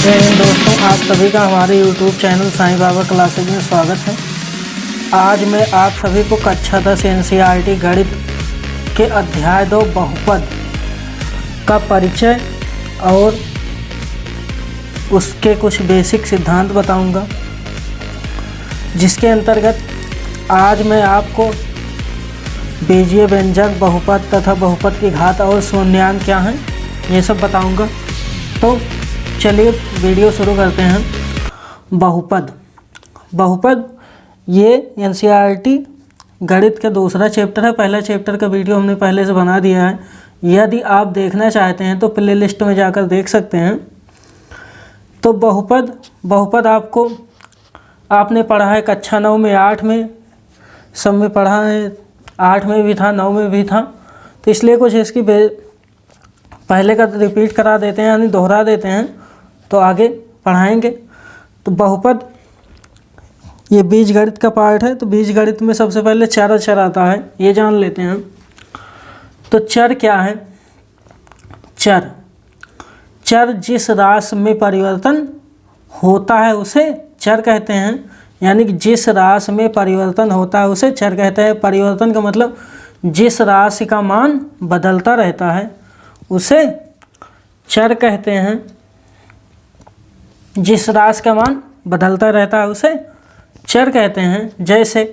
जय हिंद दोस्तों, आप सभी का हमारे YouTube channel Sai Baba classes में स्वागत है। आज मैं आप सभी को कक्षा 10 NCERT गणित के अध्याय 2 बहुपद का परिचय और उसके कुछ बेसिक सिद्धांत बताऊंगा, जिसके अंतर्गत आज मैं आपको बीजीय व्यंजक, बहुपद तथा बहुपद की घात और शून्यांक क्या हैं ये सब बताऊंगा। तो चलिए वीडियो शुरू करते हैं। बहुपद ये NCERT गणित का दूसरा चैप्टर है। पहला चैप्टर का वीडियो हमने पहले से बना दिया है। यदि आप देखना चाहते हैं तो प्लेलिस्ट में जाकर देख सकते हैं। तो बहुपद आपने पढ़ा है कक्षा 9 में, 8 में, सब में पढ़ा है। 8 में भी था, 9 में भी था। तो इसलिए कुछ इसकी पहले का रिपीट करा देते हैं, यानी दोहरा देते हैं, तो आगे पढ़ाएंगे। तो बहुपद ये बीजगणित का पार्ट है। तो बीजगणित में सबसे पहले चर आता है, ये जान लेते हैं। तो चर क्या है? चर जिस राशि में परिवर्तन होता है उसे चर कहते हैं। यानी कि जिस राशि में परिवर्तन होता है उसे चर कहते हैं। परिवर्तन का मतलब जिस राशि का मान बदलता रहता है उसे चर कहते हैं। जिस राशि का मान बदलता रहता है उसे चर कहते हैं। जैसे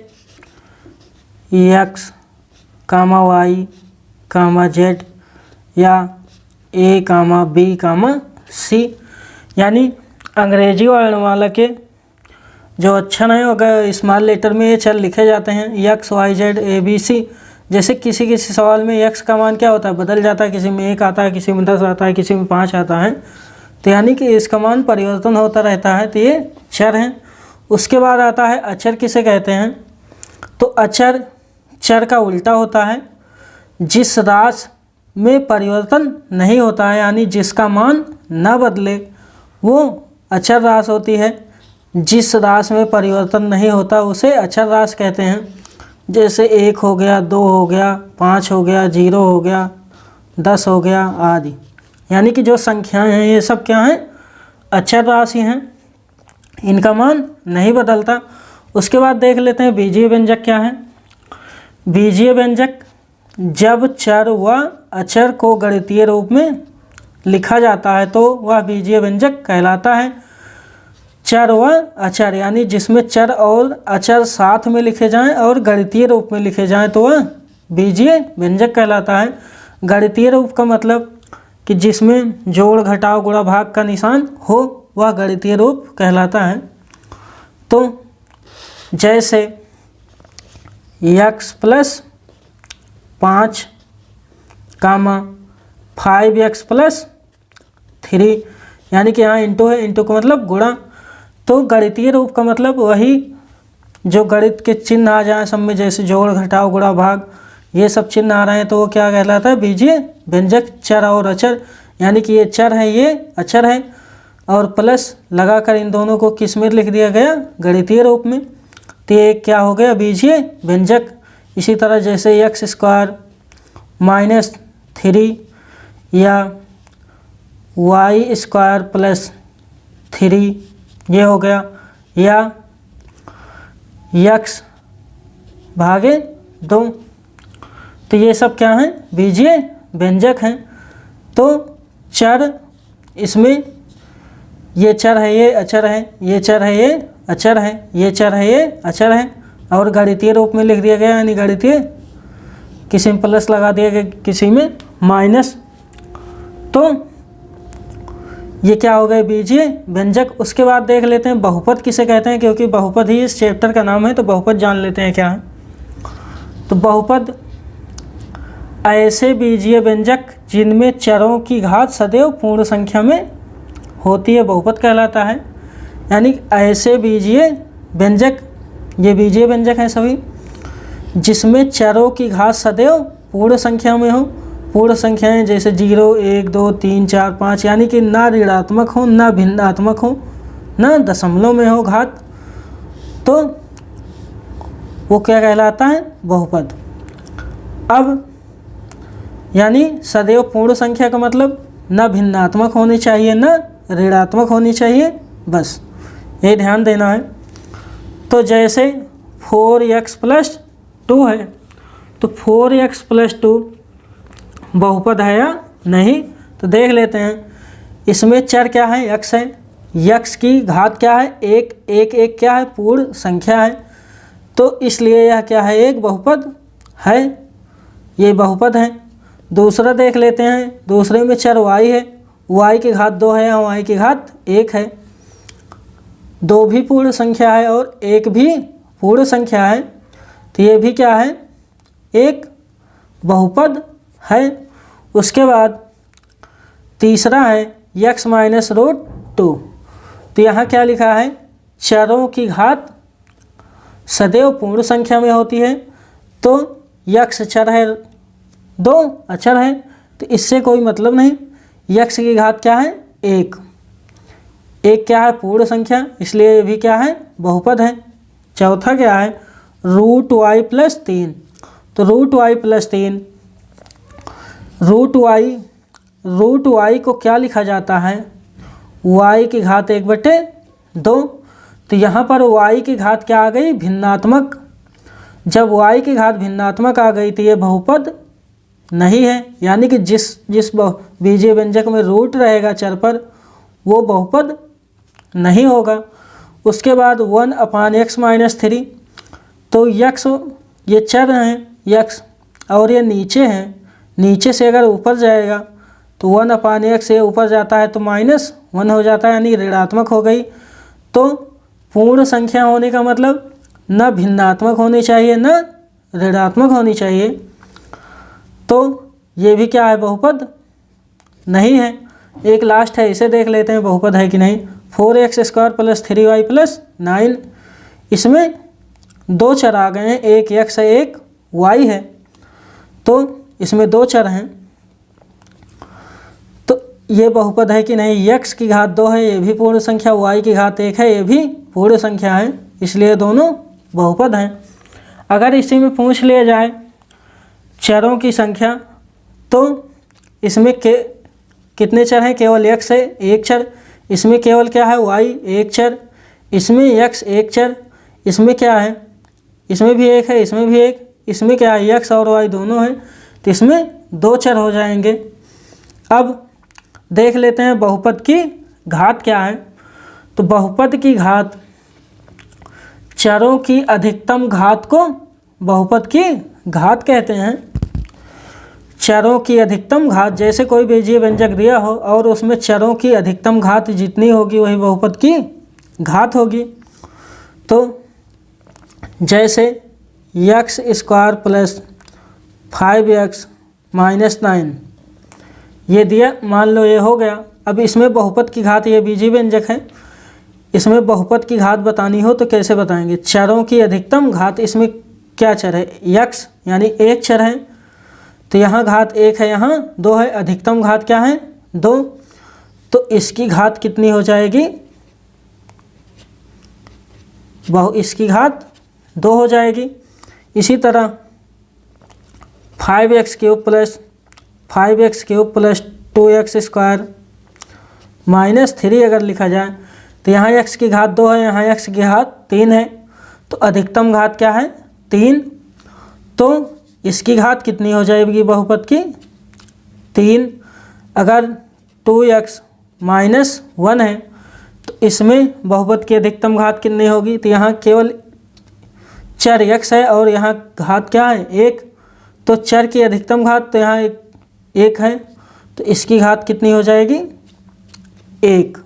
x, y, z या a, b, c। यानी अंग्रेजी वर्णमाला के जो अक्षर हैं, अगर स्मॉल लेटर में ये चर लिखे जाते हैं x, y, z, a, b, c। जैसे किसी सवाल में x का मान क्या होता है, बदल जाता है। किसी में 1 आता है, किसी में 10 आता है, किसी में 5 आता है। तो यानी कि इसका मान परिवर्तन होता रहता है। तो ये चर हैं। उसके बाद आता है अचर। किसे कहते हैं? तो अचर चर का उल्टा होता है। जिस राशि में परिवर्तन नहीं होता है, यानी जिसका मान न बदले, वो अचर राशि होती है। जिस राशि में परिवर्तन नहीं होता उसे अचर राशि कहते हैं। जैसे 1 हो गया, 2 हो गया, 5 हो गया, 0 हो गया, 10 हो गया आदि। यानी कि जो संख्याएं हैं ये सब क्या हैं? अचर राशि हैं। इनका मान नहीं बदलता। उसके बाद देख लेते हैं बीजीय व्यंजक क्या है। बीजीय व्यंजक जब चर व अचर को गणितीय रूप में लिखा जाता है तो वह बीजीय व्यंजक कहलाता है। चर व अचर यानी जिसमें चर और अचर साथ में लिखे जाएं और गणितीय रूप में लिखे जाएं तो वह बीजीय व्यंजक कहलाता है। गणितीय रूप का मतलब कि जिसमें जोड़, घटाव, गुणा, भाग का निशान हो, वह गणितीय रूप कहलाता है। तो जैसे x + 5, 5x + 3, यानी कि यहाँ इंटू है, इंटू का मतलब गुणा। तो गणितीय रूप का मतलब वही जो गणित के चिन्ह आ जाए सब में, जैसे जोड़, घटाव, गुणा, भाग, ये सब चिन्ह आ रहे हैं तो वो क्या कहलाता है? बीजीय व्यंजक। चर और अचर, यानी कि ये चर है, ये अचर है, और प्लस लगाकर इन दोनों को किस में लिख दिया गया? गणितीय रूप में। तो ये क्या हो गया? बीजीय व्यंजक। इसी तरह जैसे x² - 3 या y² + 3 ये हो गया, या x / 2। तो ये सब क्या हैं? बीजीय व्यंजक हैं। तो चर, इसमें ये चर है, ये अचर है, ये चर है, ये अचर है, ये चर है, ये अचर है, और गणितीय रूप में लिख दिया गया। यानी गणितीय, किसी में प्लस लगा दिया गया, किसी में माइनस। तो ये क्या हो गए? बीजीय व्यंजक। उसके बाद देख लेते हैं बहुपद किसे कहते हैं, क्योंकि बहुपद ही इस चैप्टर का नाम है। तो बहुपद जान लेते हैं क्या है। तो बहुपद ऐसे बीजीय व्यंजक जिनमें चरों की घात सदैव पूर्ण संख्या में होती है, बहुपद कहलाता है। यानी ऐसे बीजीय व्यंजक, ये बीजीय व्यंजक हैं सभी, जिसमें चरों की घात सदैव पूर्ण संख्या में हो। पूर्ण संख्याएं जैसे 0, 1, 2, 3, 4, 5, यानी कि ना ऋणात्मक हो, ना भिन्नात्मक हो, ना दशमलव में हो घात, तो वो क्या कहलाता है? बहुपद। अब यानी सदैव पूर्ण संख्या का मतलब न भिन्नात्मक होनी चाहिए न ऋणात्मक होनी चाहिए, बस ये ध्यान देना है। तो जैसे 4x + 2 है, तो 4x + 2 बहुपद है या नहीं, तो देख लेते हैं। इसमें चर क्या है, x है, x की घात क्या है, 1, 1 1 क्या है, पूर्ण संख्या है, तो इसलिए यह क्या है, एक बहुपद है, ये बहुपद है। दूसरा देख लेते हैं, दूसरे में चर y है, y की घात 2 है और y की घात 1 है, 2 भी पूर्ण संख्या है और 1 भी पूर्ण संख्या है, तो ये भी क्या है, एक बहुपद है। उसके बाद तीसरा है x - √2, तो यहाँ क्या लिखा है, चरों की घात सदैव पूर्ण संख्या में होती है, तो x चर है, 2 अचर है, तो इससे कोई मतलब नहीं। x की घात क्या है, 1, 1 क्या है, पूर्ण संख्या, इसलिए ये भी क्या है, बहुपद है। चौथा क्या है, √y + 3, तो √y + 3, √y को क्या लिखा जाता है, y की घात 1/2, तो यहाँ पर y की घात क्या आ गई, भिन्नात्मक। जब y की घात भिन्नात्मक आ गई तो ये बहुपद नहीं है, यानी कि जिस बीजीय व्यंजक में रूट रहेगा चर पर, वो बहुपद नहीं होगा। उसके बाद 1/x - 3, तो x ये चर हैं x, और ये नीचे हैं, नीचे से अगर ऊपर जाएगा तो 1/x से ऊपर जाता है तो -1 हो जाता है, यानी ऋणात्मक हो गई। तो पूर्ण संख्या होने का मतलब न भिन्नात्मक होनी चाहिए न ऋणात्मक होनी चाहिए, तो ये भी क्या है, बहुपद नहीं है। एक लास्ट है, इसे देख लेते हैं बहुपद है कि नहीं। 4x² + 3y + 9, इसमें 2 चर आ गए हैं, एक x है एक y है, तो इसमें 2 चर हैं, तो ये बहुपद है कि नहीं। x की घात 2 है, ये भी पूर्ण संख्या, y की घात 1 है, ये भी पूर्ण संख्या है, इसलिए दोनों बहुपद हैं। अगर इसी में पूछ लिया जाए चरों की संख्या, तो इसमें कितने चर हैं, केवल x है एक चर, इसमें केवल क्या है, y एक चर, इसमें x एक चर, इसमें क्या है, इसमें भी एक है, इसमें भी एक, इसमें क्या है, x और y दोनों हैं, तो इसमें 2 चर हो जाएंगे। अब देख लेते हैं बहुपद की घात क्या है। तो बहुपद की घात, चरों की अधिकतम घात को बहुपद की घात कहते हैं। चरों की अधिकतम घात, जैसे कोई बीजीय व्यंजक दिया हो और उसमें चरों की अधिकतम घात जितनी होगी वही बहुपद की घात होगी। तो जैसे x² + 5x - 9 ये दिया, मान लो ये हो गया। अब इसमें बहुपद की घात, ये बीजीय व्यंजक है, इसमें बहुपद की घात बतानी हो तो कैसे बताएंगे, चरों की अधिकतम घात, इसमें क्या चर है, x, यानी एक चर है, तो यहाँ घात 1 है, यहाँ 2 है, अधिकतम घात क्या है, 2, तो इसकी घात कितनी हो जाएगी, इसकी घात 2 हो जाएगी। इसी तरह 5x³ + 2x² - 3 अगर लिखा जाए, तो यहाँ x की घात 2 है, यहाँ x की घात 3 है, तो अधिकतम घात क्या है, 3, तो इसकी घात कितनी हो जाएगी बहुपद की, 3। अगर 2x - 1 है, तो इसमें बहुपद की अधिकतम घात कितनी होगी, तो यहाँ केवल चर x है और यहाँ घात क्या है, 1, तो चर की अधिकतम घात तो यहाँ 1 है, तो इसकी घात कितनी हो जाएगी, 1।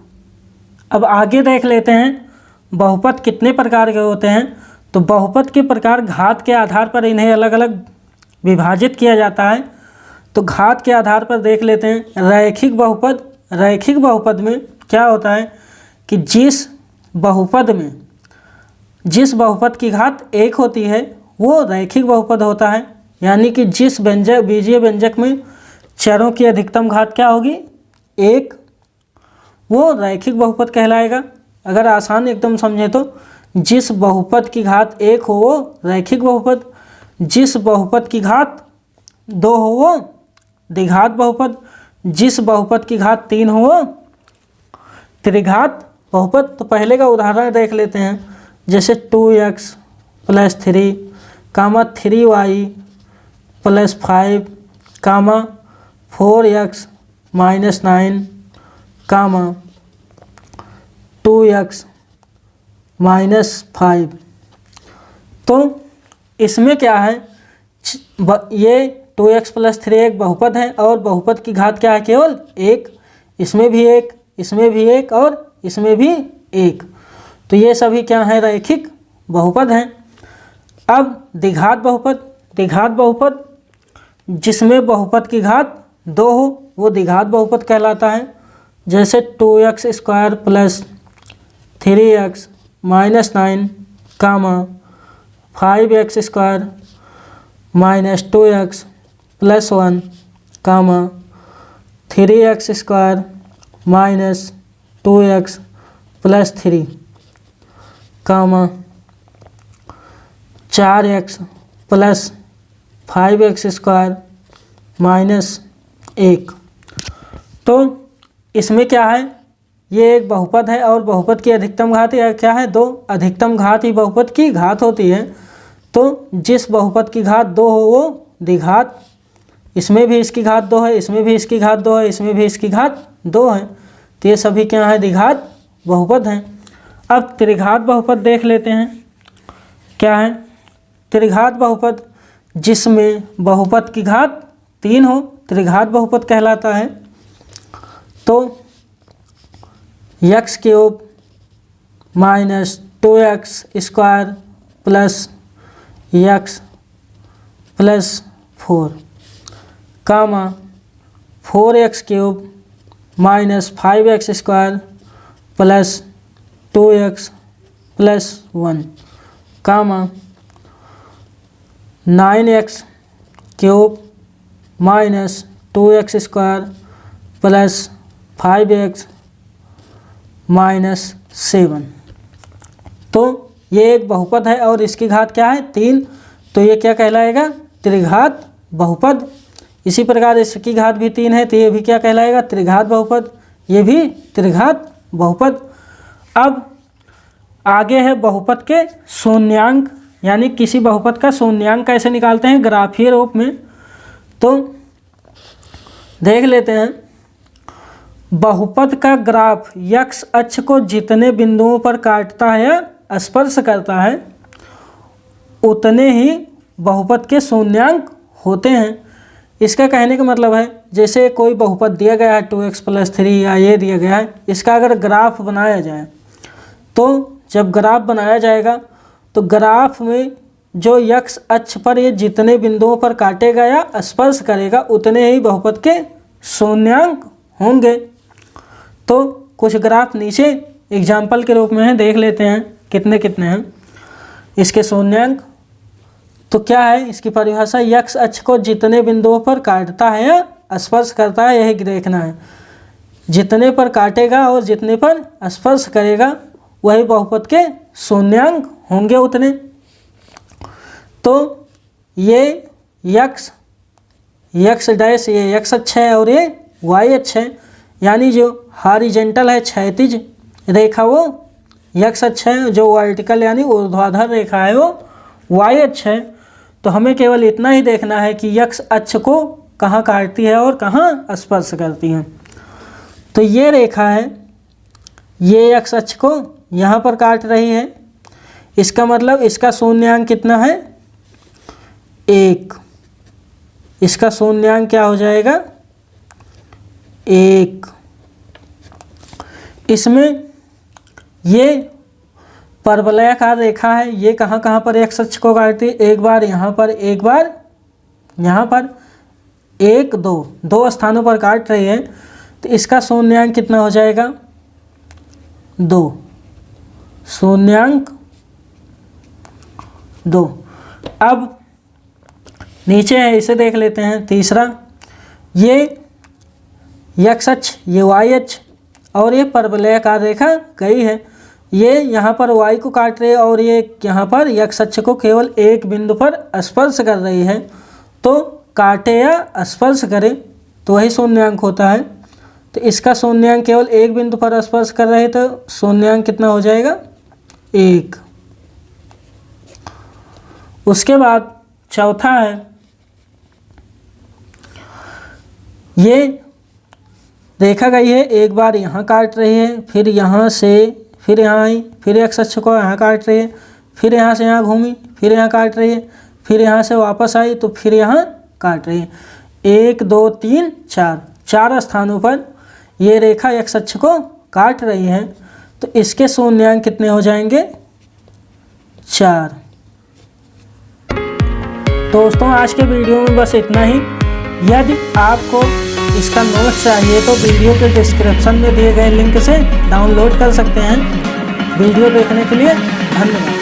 अब आगे देख लेते हैं बहुपद कितने प्रकार के होते हैं। तो बहुपद के प्रकार घात के आधार पर इन्हें अलग अलग विभाजित किया जाता है। तो घात के आधार पर देख लेते हैं रैखिक बहुपद। रैखिक बहुपद में क्या होता है कि जिस बहुपद की घात 1 होती है वो रैखिक बहुपद होता है, यानी कि जिस बीजीय व्यंजक में चरों की अधिकतम घात क्या होगी, 1, वो रैखिक बहुपद कहलाएगा। अगर आसान एकदम समझे तो जिस बहुपद की घात 1 हो वो रैखिक बहुपद, जिस बहुपद की घात 2 हो वो द्विघात बहुपद, जिस बहुपद की घात 3 हो वो त्रिघात बहुपद। तो पहले का उदाहरण देख लेते हैं, जैसे 2x + 3 कामा 3y + 5 कामा 4x - 9 कामा 2x - 5। तो इसमें क्या है, ये 2x + 3 एक बहुपद है और बहुपद की घात क्या है, केवल एक। इसमें भी एक, इसमें भी एक और इसमें भी एक। तो ये सभी क्या है, रैखिक बहुपद हैं। अब द्विघात बहुपद, द्विघात बहुपद जिसमें बहुपद की घात 2 हो वो द्विघात बहुपद कहलाता है। जैसे 2x² + 3x - 9 कामा 5x² - 2x + 1 कामा 3x² - 2x + 3 कामा 4x + 5x² - 1। तो इसमें क्या है, ये एक बहुपद है और बहुपद की अधिकतम घात या क्या है, 2। अधिकतम घात ही बहुपद की घात होती है। तो जिस बहुपद की घात 2 हो वो द्विघात, इसमें भी इसकी घात 2 है, इसमें भी इसकी घात 2 है, इसमें भी इसकी घात 2 है। तो ये सभी क्या है, द्विघात बहुपद हैं। अब त्रिघात बहुपद देख लेते हैं, क्या है। त्रिघात बहुपद जिसमें बहुपद की घात 3 हो त्रिघात बहुपद कहलाता है। तो x³ - 2x² + x + 4 कामा 4x³ - 5x² + 2x + 1 कामा 9x³ - 2x² + 5x - 7। तो ये एक बहुपद है और इसकी घात क्या है, 3। तो ये क्या कहलाएगा, त्रिघात बहुपद। इसी प्रकार इसकी घात भी 3 है तो ये भी क्या कहलाएगा, त्रिघात बहुपद। ये भी त्रिघात बहुपद। अब आगे है बहुपद के शून्यांक, यानी किसी बहुपद का शून्यांक कैसे निकालते हैं ग्राफीय रूप में। तो देख लेते हैं, बहुपद का ग्राफ x अक्ष को जितने बिंदुओं पर काटता है या स्पर्श करता है उतने ही बहुपद के शून्यांक होते हैं। इसका कहने का मतलब है, जैसे कोई बहुपद दिया गया है 2x + 3 या ये दिया गया है, इसका अगर ग्राफ बनाया जाए तो जब ग्राफ बनाया जाएगा तो ग्राफ में जो x अक्ष पर ये जितने बिंदुओं पर काटेगा या स्पर्श करेगा उतने ही बहुपद के शून्यांक होंगे। तो कुछ ग्राफ नीचे एग्जाम्पल के रूप में है, देख लेते हैं कितने कितने हैं इसके शून्यांक। तो क्या है इसकी परिभाषा, x अक्ष को जितने बिंदुओं पर काटता है या स्पर्श करता है यही देखना है। जितने पर काटेगा और जितने पर स्पर्श करेगा वही बहुपद के शून्यांक होंगे उतने। तो ये x डैश ये x अक्ष है और ये y अक्ष है, यानी जो हॉरिजॉन्टल है क्षैतिज रेखा वो x अक्ष है, जो वर्टिकल यानी ऊर्ध्वाधर रेखा है वो y अक्ष है। तो हमें केवल इतना ही देखना है कि x अक्ष को कहाँ काटती है और कहाँ स्पर्श करती है। तो ये रेखा है, ये x अक्ष को यहाँ पर काट रही है, इसका मतलब इसका शून्यांक कितना है, 1। इसका शून्यांक क्या हो जाएगा, 1। इसमें ये परवलयाकार रेखा है, ये कहाँ कहाँ पर x अक्ष को काटती है, एक बार यहाँ पर, एक बार यहाँ पर, 1 2 स्थानों पर काट रही है। तो इसका शून्यांक कितना हो जाएगा, 2। शून्यांक 2। अब नीचे है इसे देख लेते हैं। तीसरा, ये x अक्ष, ये y अक्ष और ये परवलयाकार रेखा गई है, ये यहाँ पर y को काट रही है और ये यहाँ पर x अक्ष को केवल एक बिंदु पर स्पर्श कर रही है। तो काटे या स्पर्श करे तो वही शून्यांक होता है। तो इसका शून्यांक केवल एक बिंदु पर स्पर्श कर रहे तो शून्यांक कितना हो जाएगा 1। उसके बाद चौथा है, ये रेखा गई है, एक बार यहाँ काट रही है, फिर यहाँ से फिर यहाँ आई, फिर एक्स अक्ष को यहाँ काट रही है, फिर यहाँ से यहाँ घूमी, फिर यहाँ काट रही है, फिर यहाँ से वापस आई तो फिर यहाँ काट रही है। 1 2 3 4 4 स्थानों पर ये रेखा एक्स अक्ष को काट रही है, तो इसके शून्यांक कितने हो जाएंगे 4। दोस्तों आज के वीडियो में बस इतना ही। यदि आपको इसका नोट्स चाहिए तो वीडियो के डिस्क्रिप्शन में दिए गए लिंक से डाउनलोड कर सकते हैं। वीडियो देखने के लिए धन्यवाद।